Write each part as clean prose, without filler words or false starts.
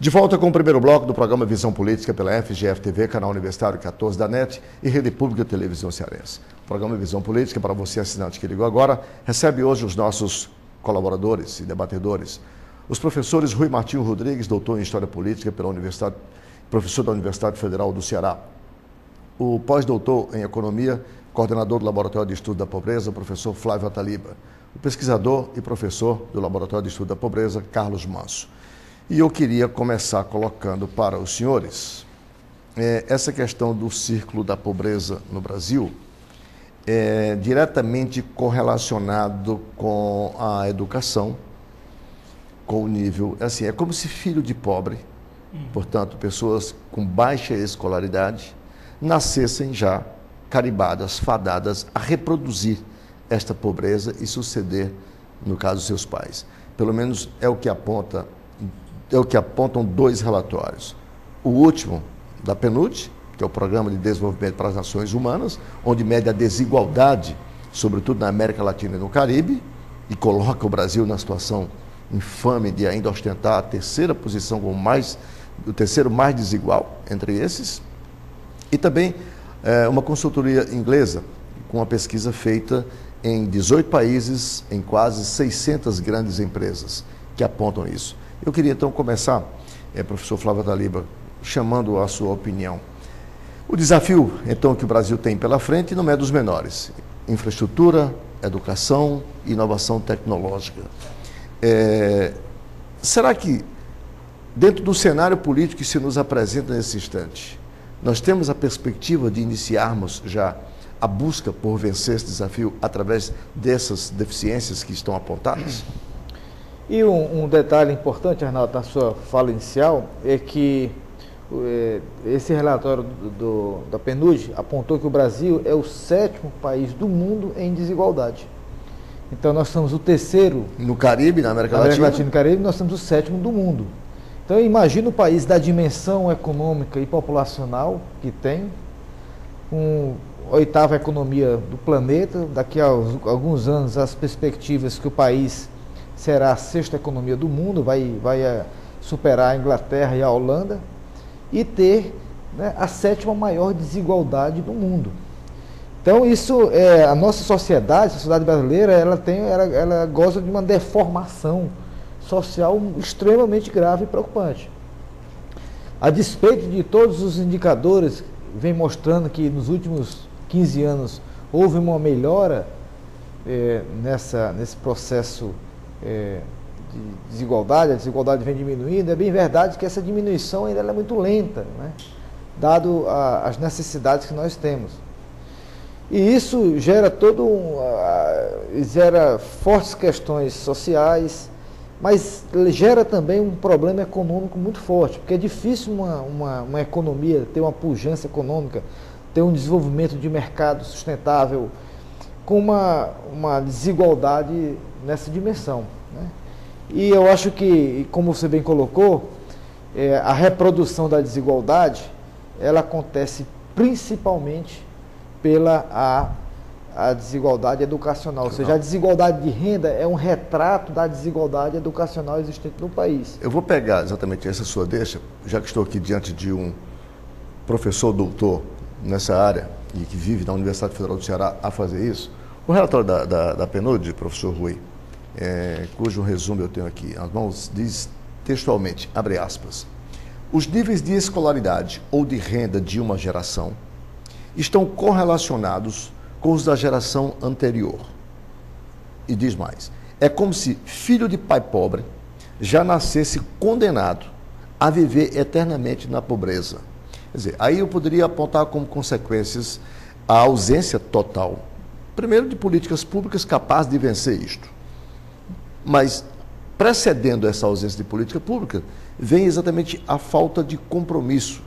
De volta com o primeiro bloco do programa Visão Política pela FGF-TV, canal Universitário 14 da NET e Rede Pública Televisão Cearense. O programa Visão Política, para você assinante que ligou agora, recebe hoje os nossos colaboradores e debatedores. Os professores Rui Martinho Rodrigues, doutor em História Política pela Universidade, professor da Universidade Federal do Ceará. O pós-doutor em Economia, coordenador do Laboratório de Estudo da Pobreza, o professor Flávio Ataliba. O pesquisador e professor do Laboratório de Estudo da Pobreza, Carlos Manso. E eu queria começar colocando para os senhores essa questão do círculo da pobreza no Brasil é diretamente correlacionado com a educação, com o nível, assim, é como se filho de pobre, portanto, pessoas com baixa escolaridade, nascessem já carimbadas, fadadas a reproduzir esta pobreza e suceder, no caso, seus pais. Pelo menos é o que apontam dois relatórios. O último, da PNUD, que é o Programa de Desenvolvimento para as Nações Humanas, onde mede a desigualdade, sobretudo na América Latina e no Caribe, e coloca o Brasil na situação infame de ainda ostentar a terceira posição, o terceiro mais desigual entre esses. E também uma consultoria inglesa, com uma pesquisa feita em 18 países, em quase 600 grandes empresas, que apontam isso. Eu queria então começar, professor Flávio Ataliba, chamando a sua opinião. O desafio, então, que o Brasil tem pela frente não é dos menores. Infraestrutura, educação, inovação tecnológica. Será que, dentro do cenário político que se nos apresenta nesse instante, nós temos a perspectiva de iniciarmos já a busca por vencer esse desafio através dessas deficiências que estão apontadas? E um detalhe importante, Arnaldo, na sua fala inicial, é que esse relatório da PNUD apontou que o Brasil é o 7º país do mundo em desigualdade. Então, nós somos o terceiro... No Caribe, na América Latina? Na América Latina e Caribe, nós somos o 7º do mundo. Então, imagina o país da dimensão econômica e populacional que tem, com a 8ª economia do planeta. Daqui a alguns anos, as perspectivas que o país será a 6ª economia do mundo, vai superar a Inglaterra e a Holanda, e ter, né, a 7ª maior desigualdade do mundo. Então, isso a nossa sociedade, a sociedade brasileira, ela goza de uma deformação social extremamente grave e preocupante. A despeito de todos os indicadores que vem mostrando que nos últimos 15 anos houve uma melhora nesse processo de desigualdade, a desigualdade vem diminuindo, é bem verdade que essa diminuição ainda é muito lenta, né? Dado as necessidades que nós temos. E isso gera gera fortes questões sociais, mas gera também um problema econômico muito forte, porque é difícil uma economia ter uma pujança econômica, ter um desenvolvimento de mercado sustentável, com uma desigualdade nessa dimensão, né? E eu acho que, como você bem colocou, a reprodução da desigualdade, ela acontece principalmente pela a desigualdade educacional, ou seja, a desigualdade de renda é um retrato da desigualdade educacional existente no país. Eu vou pegar exatamente essa sua deixa, já que estou aqui diante de um professor doutor nessa área e que vive na Universidade Federal do Ceará a fazer isso. O relatório da PNUD, professor Rui, cujo resumo eu tenho aqui às mãos, diz textualmente, abre aspas, os níveis de escolaridade ou de renda de uma geração estão correlacionados com os da geração anterior. E diz mais, é como se filho de pai pobre já nascesse condenado a viver eternamente na pobreza. Quer dizer, aí eu poderia apontar como consequências a ausência total, primeiro, de políticas públicas capazes de vencer isto. Mas, precedendo essa ausência de política pública, vem exatamente a falta de compromisso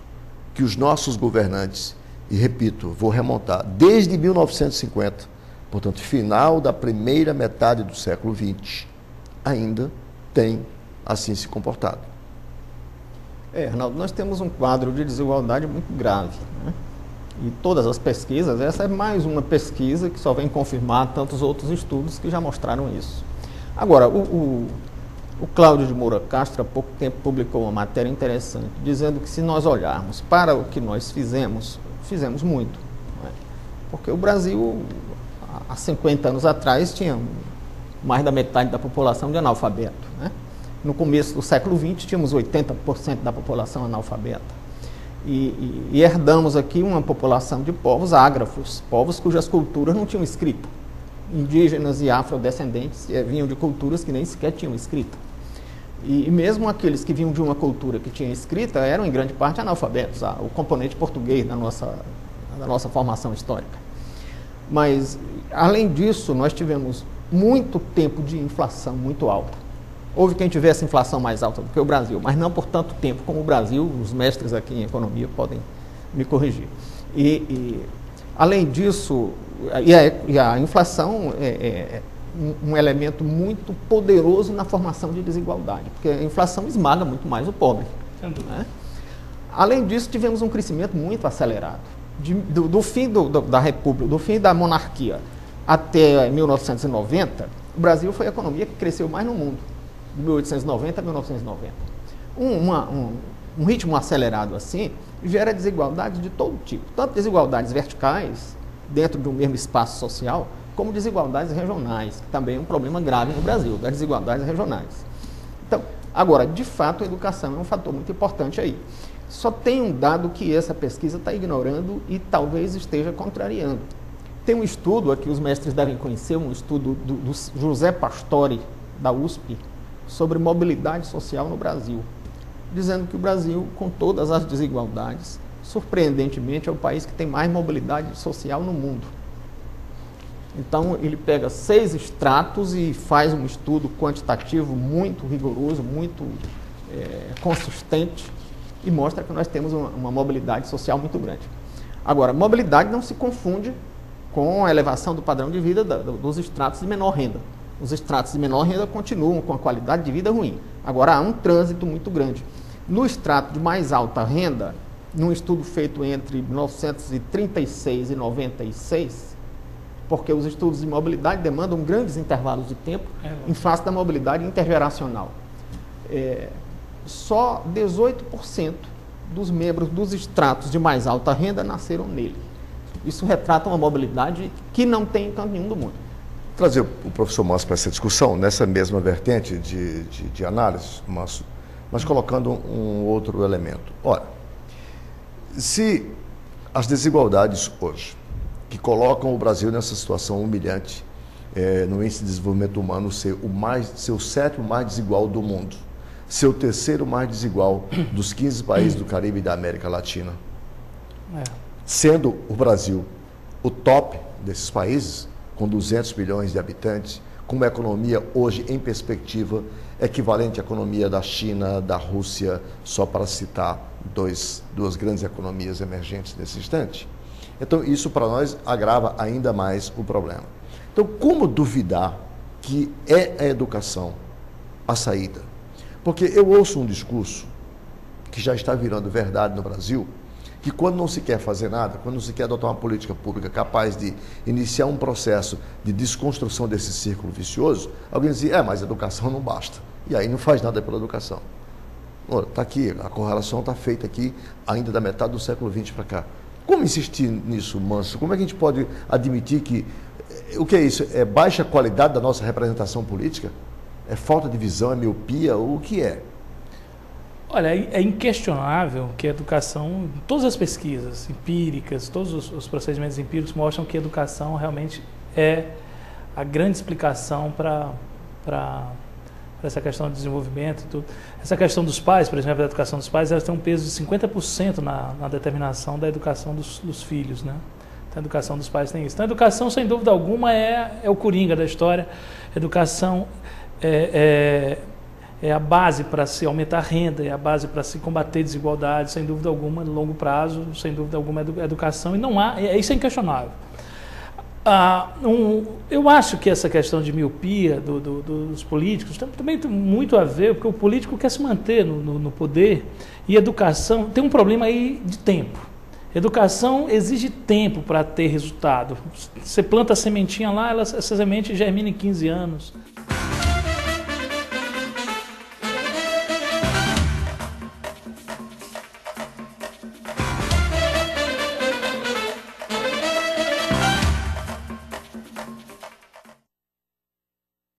que os nossos governantes, e repito, vou remontar, desde 1950, portanto, final da primeira metade do século XX, ainda têm assim se comportado. Arnaldo, nós temos um quadro de desigualdade muito grave, né? E todas as pesquisas, essa é mais uma pesquisa que só vem confirmar tantos outros estudos que já mostraram isso. Agora, O Cláudio de Moura Castro, há pouco tempo, publicou uma matéria interessante, dizendo que se nós olharmos para o que nós fizemos muito. Não é? Porque o Brasil, há 50 anos atrás, tinha mais da metade da população de analfabeto. Né? No começo do século XX, tínhamos 80% da população analfabeta. E herdamos aqui uma população de povos ágrafos, povos cujas culturas não tinham escrita. Indígenas e afrodescendentes vinham de culturas que nem sequer tinham escrita. E mesmo aqueles que vinham de uma cultura que tinha escrita eram, em grande parte, analfabetos, o componente português da nossa formação histórica. Mas, além disso, nós tivemos muito tempo de inflação muito alta. Houve quem tivesse inflação mais alta do que o Brasil, mas não por tanto tempo como o Brasil. Os mestres aqui em economia podem me corrigir. Além disso, a inflação é um elemento muito poderoso na formação de desigualdade, porque a inflação esmaga muito mais o pobre. Né? Além disso, tivemos um crescimento muito acelerado. Do fim da República, do fim da monarquia até 1990, o Brasil foi a economia que cresceu mais no mundo, de 1890 a 1990. Um ritmo acelerado assim gera desigualdades de todo tipo, tanto desigualdades verticais, dentro de um mesmo espaço social, como desigualdades regionais, que também é um problema grave no Brasil, das desigualdades regionais. Então, agora, de fato, a educação é um fator muito importante aí. Só tem um dado que essa pesquisa está ignorando e talvez esteja contrariando. Tem um estudo, aqui os mestres devem conhecer, um estudo do José Pastore, da USP, sobre mobilidade social no Brasil, dizendo que o Brasil, com todas as desigualdades, surpreendentemente, é o país que tem mais mobilidade social no mundo. Então, ele pega 6 estratos e faz um estudo quantitativo muito rigoroso, muito consistente, e mostra que nós temos uma mobilidade social muito grande. Agora, mobilidade não se confunde com a elevação do padrão de vida dos estratos de menor renda. Os estratos de menor renda continuam com a qualidade de vida ruim. Agora, há um trânsito muito grande. No extrato de mais alta renda, num estudo feito entre 1936 e 96, porque os estudos de mobilidade demandam grandes intervalos de tempo em face da mobilidade intergeracional. Só 18% dos membros dos estratos de mais alta renda nasceram nele. Isso retrata uma mobilidade que não tem em canto nenhum do mundo. Trazer o professor Márcio para essa discussão, nessa mesma vertente de análise, Márcio, mas colocando um outro elemento. Ora, se as desigualdades hoje, que colocam o Brasil nessa situação humilhante, no índice de desenvolvimento humano ser o 7º mais desigual do mundo, ser o 3º mais desigual dos 15 países do Caribe e da América Latina, sendo o Brasil o top desses países, com 200 milhões de habitantes, com uma economia hoje em perspectiva equivalente à economia da China, da Rússia, só para citar duas grandes economias emergentes nesse instante. Então, isso para nós agrava ainda mais o problema. Então, como duvidar que é a educação a saída? Porque eu ouço um discurso que já está virando verdade no Brasil, que quando não se quer fazer nada, quando não se quer adotar uma política pública capaz de iniciar um processo de desconstrução desse círculo vicioso, alguém diz, mas a educação não basta. E aí não faz nada pela educação. Está aqui, a correlação está feita aqui ainda da metade do século XX para cá. Como insistir nisso, Manso? Como é que a gente pode admitir que... O que é isso? É baixa qualidade da nossa representação política? É falta de visão? É miopia? O que é? Olha, é inquestionável que a educação, todas as pesquisas empíricas, todos os procedimentos empíricos mostram que a educação realmente é a grande explicação para essa questão do desenvolvimento e tudo. Essa questão dos pais, por exemplo, da educação dos pais, ela tem um peso de 50% na determinação da educação dos filhos, né? Então, a educação dos pais tem isso. Então, a educação, sem dúvida alguma, é o coringa da história. A educação é a base para se aumentar a renda, é a base para se combater desigualdades, sem dúvida alguma, no longo prazo, sem dúvida alguma, é educação, e não há, isso é inquestionável. Eu acho que essa questão de miopia dos políticos também tem muito a ver, porque o político quer se manter no poder, e educação tem um problema aí de tempo. Educação exige tempo para ter resultado. Você planta a sementinha lá, essa semente germina em 15 anos.